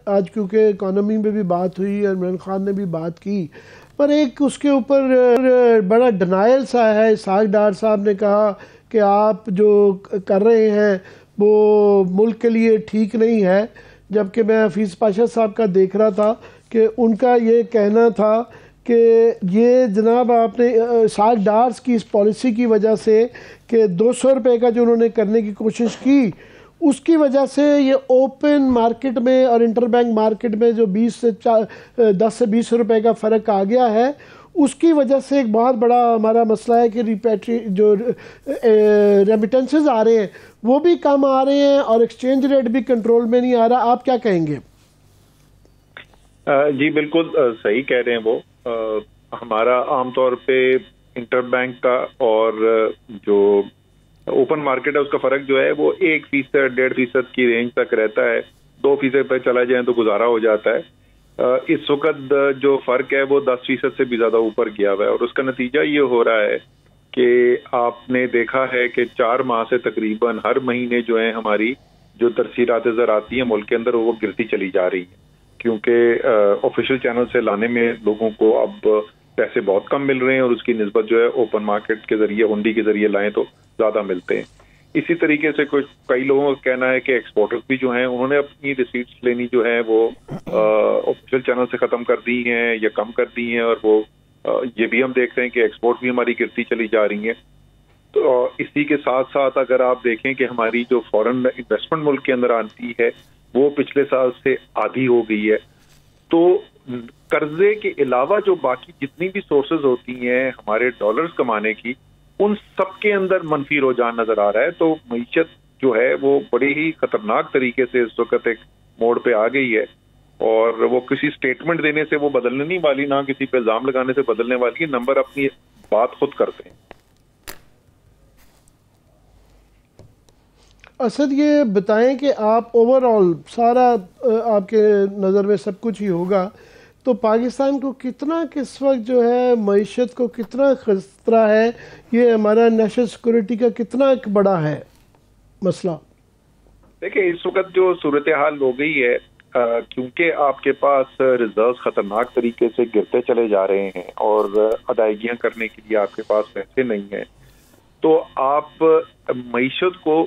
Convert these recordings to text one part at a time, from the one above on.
آج کیونکہ اکانومی میں بھی بات ہوئی اور عمران خان نے بھی بات کی، پر ایک اس کے اوپر بڑا ڈنائل سا ہے۔ اسحاق ڈار صاحب نے کہا کہ آپ جو کر رہے ہیں وہ ملک کے لیے ٹھیک نہیں ہے، جبکہ میں حفیظ پاشا صاحب کا دیکھ رہا تھا کہ ان کا یہ کہنا تھا کہ یہ جناب آپ نے اسحاق ڈارس کی اس پالیسی کی وجہ سے کہ 200 روپے کا جو انہوں نے کرنے کی کوشش کی، اس کی وجہ سے یہ اوپن مارکیٹ میں اور انٹر بینک مارکیٹ میں جو 10 سے 20 روپے کا فرق آ گیا ہے، اس کی وجہ سے ایک بہت بڑا ہمارا مسئلہ ہے کہ جو ریمیٹنسز آ رہے ہیں وہ بھی کم آ رہے ہیں اور ایکسچینج ریٹ بھی کنٹرول میں نہیں آ رہا۔ آپ کیا کہیں گے؟ جی بالکل صحیح کہہ رہے ہیں وہ۔ ہمارا عام طور پہ انٹر بینک کا اور جو اوپن مارکیٹ ہے اس کا فرق جو ہے وہ 1%، 1.5% کی رینج تک رہتا ہے۔ 2% پہ چلا جائیں تو گزارا ہو جاتا ہے۔ اس وقت جو فرق ہے وہ 10% سے بھی زیادہ اوپر گیا ہوا ہے، اور اس کا نتیجہ یہ ہو رہا ہے کہ آپ نے دیکھا ہے کہ 4 ماہ سے تقریباً ہر مہینے جو ہے ہماری جو ترسیلات زر آتی ہیں ملک کے اندر وہ گرتی چلی جا رہی ہے، کیونکہ آفیشیل چینل سے لانے میں لوگوں کو اب پیسے بہت کم مل رہے ہیں، اور اس کی نسبت جو ہے اوپن مارکیٹ کے ذریعے، ہنڈی کے ذریعے لائیں تو زیادہ ملتے ہیں۔ اسی طریقے سے کئی لوگوں کا کہنا ہے کہ ایکسپورٹرز بھی جو ہیں انہوں نے اپنی ریسیٹس لینی جو ہے وہ آفیشیل چینل سے ختم کر دی ہیں یا کم کر دی ہیں، اور وہ یہ بھی ہم دیکھتے ہیں کہ ایکسپورٹ بھی ہماری گرتی چلی جا رہی ہیں۔ تو اسی کے ساتھ ساتھ اگر آپ دیکھیں کہ ہماری جو فورن انویسٹمنٹ ملک کے اندر آتی ہے وہ پچھلے سال سے آدھی ہو گئی ہے، تو قرضے کے علاوہ جو باقی جتنی بھی سورسز ہوتی ہیں ہمارے ڈالرز کمانے کی، ان سب کے اندر منفی رجحان نظر آ رہا ہے۔ تو معیشت جو ہے وہ بڑے ہی خطرناک طریقے سے اس وقت ایک موڑ پہ آ گئی ہے، اور وہ کسی سٹیٹمنٹ دینے سے وہ بدلنے نہیں والی، نہ کسی پہ الزام لگانے سے بدلنے والی ہے۔ نمبر اپنی بات خود کرتے ہیں۔ اسد، یہ بتائیں کہ آپ اوور آل سارا آپ کے نظر میں سب کچھ ہی ہوگا، تو پاکستان کو کتنا کس وقت جو ہے معیشت کو کتنا خطرہ ہے؟ یہ ہمارا نیشنل سیکورٹی کا کتنا ایک بڑا ہے مسئلہ؟ دیکھیں اس وقت جو صورتحال ہو گئی ہے، کیونکہ آپ کے پاس ریزروز خطرناک طریقے سے گرتے چلے جا رہے ہیں اور ادائیگیاں کرنے کے لیے آپ کے پاس پیسے نہیں ہیں، تو آپ معیشت کو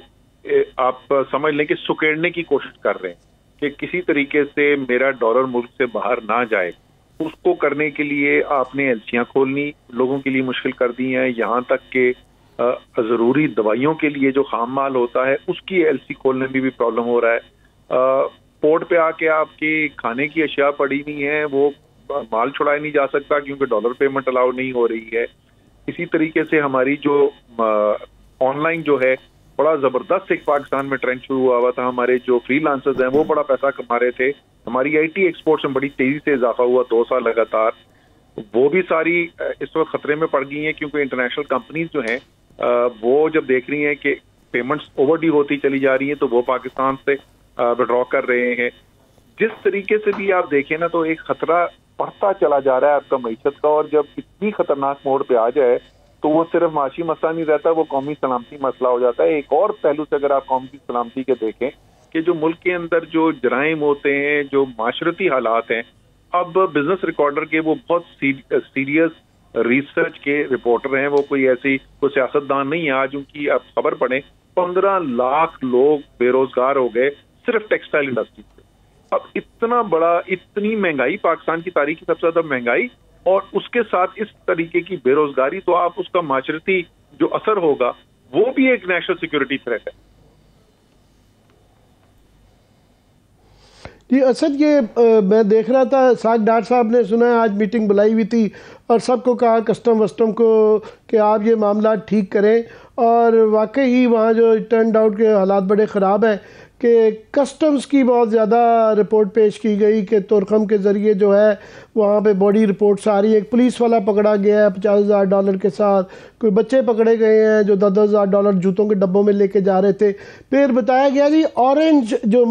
آپ سمجھ لیں کہ سکیڑنے کی کوشش کر رہے ہیں کہ کسی طریقے سے میرا ڈالر ملک سے باہر نہ جائے۔ اس کو کرنے کے لیے آپ نے ایلسیاں کھولنی لوگوں کے لیے مشکل کر دی ہیں، یہاں تک کہ ضروری دوائیوں کے لیے جو خام مال ہوتا ہے اس کی ایلسی کھولنے میں بھی پرابلم ہو رہا ہے۔ پورٹ پہ آ کے آپ کی کھانے کی اشیاء پڑی ہوئی ہیں، وہ مال چھڑایا نہیں جا سکتا کیونکہ ڈالر پیمنٹ الاؤ نہیں ہو رہی ہے۔ اسی طریقے سے ہماری جو آن لائن جو ہے بڑا زبردست ایک پاکستان میں ٹرینڈ شروع ہوا ہوا تھا، ہمارے جو فری لانسرز ہیں وہ بڑا پیسہ کما رہے تھے، ہماری آئی ٹی ایکسپورٹس میں بڑی تیزی سے اضافہ ہوا 2 سال لگاتار، وہ بھی ساری اس وقت خطرے میں پڑ گئی ہیں، کیونکہ انٹرنیشنل کمپنیز جو ہیں وہ جب دیکھ رہی ہیں کہ پیمنٹس اوور ڈیو ہوتی چلی جا رہی ہیں تو وہ پاکستان سے وڈرا کر رہے ہیں۔ جس طریقے سے بھی آپ دیکھیں نا تو ایک خطرہ بڑھتا چلا جا رہا ہے آپ کا معیشت کا، اور جب اتنی خطرناک موڑ پہ آ جائے تو وہ صرف معاشی مسئلہ نہیں رہتا، وہ قومی سلامتی مسئلہ ہو جاتا ہے۔ ایک اور پہلو سے اگر آپ قومی سلامتی کے دیکھیں کہ جو ملک کے اندر جو جرائم ہوتے ہیں، جو معاشرتی حالات ہیں، اب بزنس ریکارڈر کے وہ بہت سیریس ریسرچ کے رپورٹر ہیں، وہ کوئی سیاستدان نہیں ہے۔ آج ان کی آپ خبر پڑھیں 15 لاکھ لوگ بے روزگار ہو گئے صرف ٹیکسٹائل انڈسٹری سے۔ اب اتنا بڑا، اتنی مہنگائی، پاکستان کی تاریخ کی سب سے زیادہ مہنگائی، اور اس کے ساتھ اس طریقے کی بے روزگاری، تو آپ اس کا معاشرتی جو اثر ہوگا وہ بھی ایک نیشنل سیکورٹی تھریٹ ہے۔ جی اسد، یہ میں دیکھ رہا تھا اسحاق ڈار صاحب نے سنا ہے آج میٹنگ بلائی ہوئی تھی اور سب کو کہا کسٹم وسٹم کو کہ آپ یہ معاملات ٹھیک کریں، اور واقعی ہی وہاں جو ٹرنڈ آؤٹ کے حالات بڑے خراب ہیں کہ کسٹمز کی بہت زیادہ رپورٹ پیش کی گئی کہ تورخم کے ذریعے جو ہے وہاں پہ باڈی رپورٹس آ رہی ہے۔ ایک پولیس والا پکڑا گیا ہے $50,000 کے ساتھ، کوئی بچے پکڑے گئے ہیں جو $10,000 جوتوں کے ڈبوں میں لے کے جا رہے تھے۔ پھر بتایا گیا جی اورنج جو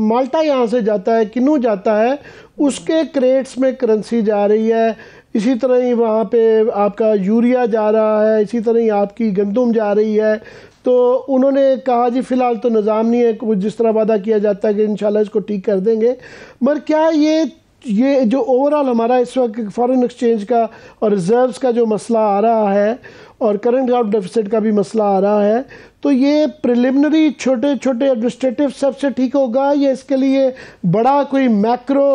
مالٹا یہاں سے جاتا ہے، کنو جاتا ہے، اس کے کریٹس میں کرنسی جا رہی ہے، اسی طرح ہی وہاں پہ آپ کا یوریا جا رہا ہے، اسی طرح ہی آپ کی گندم جا رہی ہے۔ تو انہوں نے کہا جی فی الحال تو نظام نہیں ہے، جس طرح وعدہ کیا جاتا ہے کہ انشاءاللہ اس کو ٹھیک کر دیں گے، مگر کیا یہ جو اوورال ہمارا اس وقت فارن ایکسچینج کا اور ریزروز کا جو مسئلہ آ رہا ہے اور کرنٹ اکاؤنٹ ڈیفیسٹ کا بھی مسئلہ آ رہا ہے، تو یہ پریلیمنری چھوٹے چھوٹے ایڈمنسٹریٹو سب سے ٹھیک ہوگا یا اس کے لیے بڑا کوئی میکرو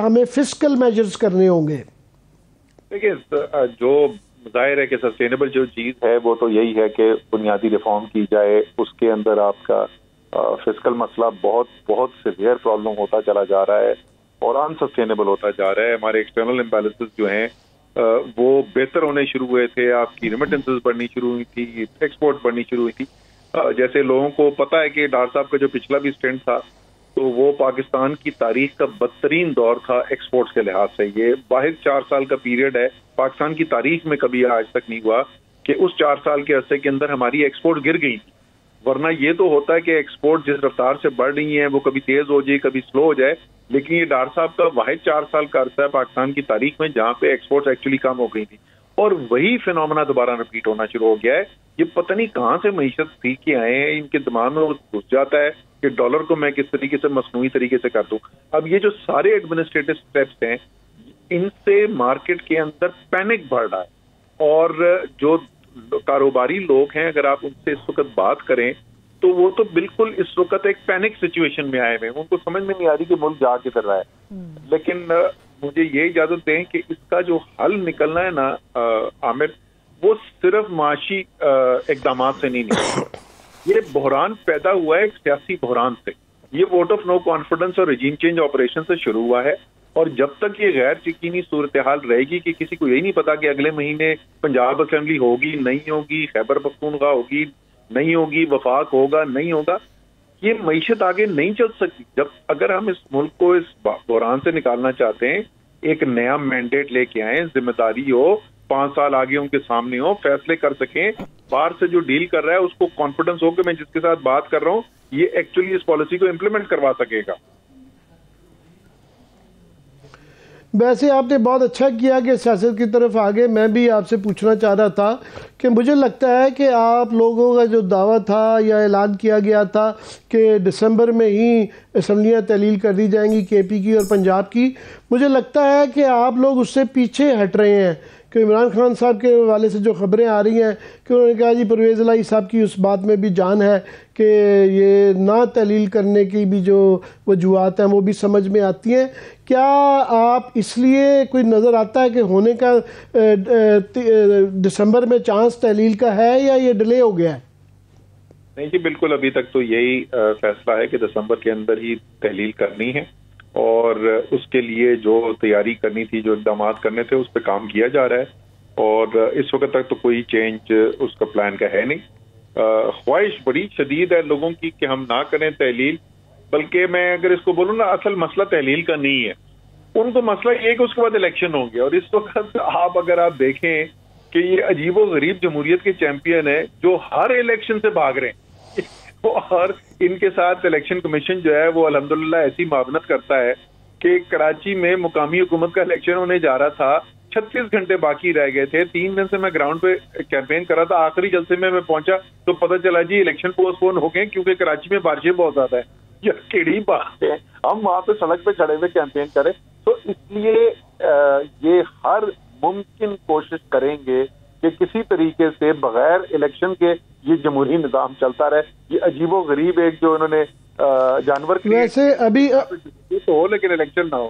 ہمیں فسکل میجرز کرنے ہوں گے؟ دیکھیں جو ظاہر ہے کہ سسٹینیبل جو چیز ہے وہ تو یہی ہے کہ بنیادی ریفارم کی جائے، اس کے اندر آپ کا فسکل مسئلہ بہت بہت سیویئر پرابلم ہوتا چلا جا رہا ہے اور ان سسٹینیبل ہوتا جا رہا ہے. ہمارے ایکسٹرنل امبیلنسز جو ہیں وہ بہتر ہونے شروع ہوئے تھے، آپ کی ریمیٹنسز بڑھنی شروع ہوئی تھی، ایکسپورٹ بڑھنی شروع ہوئی تھی. جیسے لوگوں کو پتا ہے کہ ڈاکٹر صاحب کا جو پچھلا بھی اسٹینڈ تھا تو وہ پاکستان کی تاریخ کا بدترین دور تھا ایکسپورٹس کے لحاظ سے. یہ واحد 4 سال کا پیریڈ ہے پاکستان کی تاریخ میں، کبھی آج تک نہیں ہوا کہ اس 4 سال کے عرصے کے اندر ہماری ایکسپورٹ گر گئی تھی. ورنہ یہ تو ہوتا ہے کہ ایکسپورٹ جس رفتار سے بڑھ رہی ہیں وہ کبھی تیز ہو جائے کبھی سلو ہو جائے، لیکن یہ ڈار صاحب کا واحد 4 سال کا عرصہ ہے پاکستان کی تاریخ میں جہاں پہ ایکسپورٹ ایکچولی کم ہو گئی تھی. اور وہی فینومنا دوبارہ رپیٹ ہونا شروع ہو گیا ہے. یہ پتہ نہیں کہاں سے معیشت سیکھ کے آئے ہیں، ان کے دماغ میں وہ گھس جاتا ہے کہ ڈالر کو میں کس طریقے سے مصنوعی طریقے سے کر دوں. اب یہ جو سارے ایڈمنسٹریٹو سٹیپس ہیں ان سے مارکیٹ کے اندر پینک بڑھ رہا ہے، اور جو کاروباری لوگ ہیں اگر آپ ان سے اس وقت بات کریں تو وہ تو بالکل اس وقت ایک پینک سچویشن میں آئے ہوئے ہیں. ان کو سمجھ میں نہیں آ رہی کہ ملک جا کدھر رہا ہے. لیکن مجھے یہ اجازت دیں کہ اس کا جو حل نکلنا ہے نا عامر، وہ صرف معاشی اقدامات سے نہیں نکلنا. یہ بحران پیدا ہوا ہے ایک سیاسی بحران سے. یہ ووٹ آف نو کانفیڈنس اور رجیم چینج آپریشن سے شروع ہوا ہے، اور جب تک یہ غیر یقینی صورتحال رہے گی کہ کسی کو یہی نہیں پتا کہ اگلے مہینے پنجاب اسمبلی ہوگی نہیں ہوگی، خیبر پختونخوا ہوگی نہیں ہوگی، وفاق ہوگا نہیں ہوگا، یہ معیشت آگے نہیں چل سکتی. جب اگر ہم اس ملک کو اس بحران سے نکالنا چاہتے ہیں، ایک نیا مینڈیٹ لے کے آئیں، ذمہ داری ہو، 5 سال آگے ان کے سامنے ہو، فیصلے کر سکیں، باہر سے جو ڈیل کر رہا ہے اس کو کانفیڈنس ہو کہ میں جس کے ساتھ بات کر رہا ہوں یہ ایکچولی اس پالیسی کو امپلیمنٹ کروا سکے گا. ویسے آپ نے بہت اچھا کیا کہ سیاست کی طرف آگے. میں بھی آپ سے پوچھنا چاہ رہا تھا کہ مجھے لگتا ہے کہ آپ لوگوں کا جو دعویٰ تھا یا اعلان کیا گیا تھا کہ دسمبر میں ہی اسمبلیاں تحلیل کر دی جائیں گی کے پی کی اور پنجاب کی، مجھے لگتا ہے کہ آپ لوگ اس سے پیچھے ہٹ رہے ہیں. کہ عمران خان صاحب کے حوالے سے جو خبریں آ رہی ہیں کہ انہوں نے کہا جی پرویز الہی صاحب کی اس بات میں بھی جان ہے کہ یہ نہ تحلیل کرنے کی بھی جو وجوہات ہیں وہ بھی سمجھ میں آتی ہیں. کیا آپ اس لیے کوئی نظر آتا ہے کہ ہونے کا دسمبر میں چانس تحلیل کا ہے یا یہ ڈیلے ہو گیا ہے؟ نہیں جی بالکل، ابھی تک تو یہی فیصلہ ہے کہ دسمبر کے اندر ہی تحلیل کرنی ہے، اور اس کے لیے جو تیاری کرنی تھی، جو اقدامات کرنے تھے اس پہ کام کیا جا رہا ہے. اور اس وقت تک تو کوئی چینج اس کا پلان کا ہے نہیں. خواہش بڑی شدید ہے لوگوں کی کہ ہم نہ کریں تحلیل، بلکہ میں اگر اس کو بولوں نا اصل مسئلہ تحلیل کا نہیں ہے. ان کو مسئلہ یہ ہے کہ اس کے بعد الیکشن ہوں گے، اور اس وقت اگر آپ دیکھیں کہ یہ عجیب و غریب جمہوریت کے چیمپئن ہیں جو ہر الیکشن سے بھاگ رہے ہیں، اور ان کے ساتھ الیکشن کمیشن جو ہے وہ الحمدللہ ایسی معاونت کرتا ہے کہ کراچی میں مقامی حکومت کا الیکشن ہونے جا رہا تھا، 36 گھنٹے باقی رہ گئے تھے. 3 دن سے میں گراؤنڈ پہ کیمپین کر رہا تھا. آخری جلسے میں پہنچا تو پتہ چلا جی الیکشن پوسٹ پون ہو گئے کیونکہ کراچی میں بارشیں بہت زیادہ ہیں. یہ کیڑی بات ہے، ہم وہاں پہ سڑک پہ کھڑے ہوئے کیمپین کریں. تو اس لیے یہ ہر ممکن کوشش کریں گے کہ کسی طریقے سے بغیر الیکشن کے یہ جمہوری نظام چلتا رہے. یہ عجیب و غریب ایک جو انہوں نے جانور ویسے ابھی تو ہو لیکن الیکشن نہ ہو.